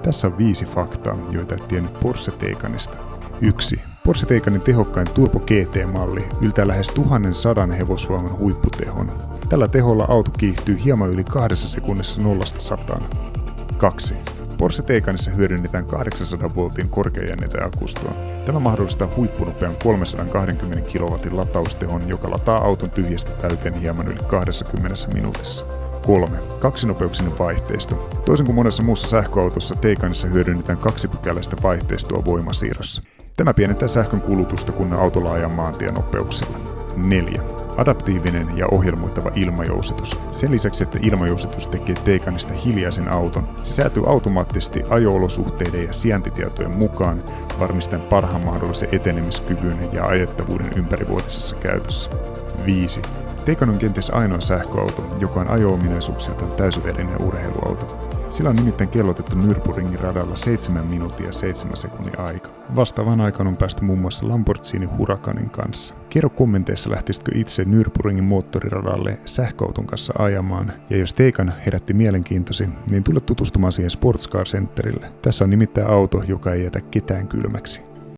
Tässä on 5 faktaa, joita et tiennyt Porsche Taycanista. 1. Porsche Taycanin tehokkain Turbo GT-malli yltää lähes 1100 hevosvoiman huipputehon. Tällä teholla auto kiihtyy hieman yli 2 sekunnissa 0–100. 2. Porsche Taycanissa hyödynnetään 800 voltin korkeajänniteakustoa. Tämä mahdollistaa huippunopean 320 kW lataustehon, joka lataa auton tyhjästä täyteen hieman yli 20 minuutissa. 3. Kaksinopeuksinen vaihteisto. Toisin kuin monessa muussa sähköautossa, Taycanissa hyödynnetään 2-pykäläistä vaihteistoa voimasiirrossa. Tämä pienentää sähkön kulutusta, kun autolla ajaa maantienopeuksilla. 4. Adaptiivinen ja ohjelmoitava ilmajousitus. Sen lisäksi, että ilmajousitus tekee Taycanista hiljaisen auton, se säätyy automaattisesti ajo-olosuhteiden ja sijaintitietojen mukaan, varmistaen parhaan mahdollisen etenemiskyvyn ja ajettavuuden ympärivuotisessa käytössä. 5. Taycan on kenties ainoa sähköauto, joka on ajo-ominaisuuksiltaan täysiverinen urheiluauto. Sillä on nimittäin kellotettu Nürburgringin radalla 7 minuuttia ja 7 sekunnin aika. Vastaavaan aikaan on päästy muun muassa Lamborghini Huracanin kanssa. Kerro kommenteissa, lähtisitkö itse Nürburgringin moottoriradalle sähköauton kanssa ajamaan, ja jos Taycan herätti mielenkiintosi, niin tule tutustumaan siihen Sports Car Centerille. Tässä on nimittäin auto, joka ei jätä ketään kylmäksi.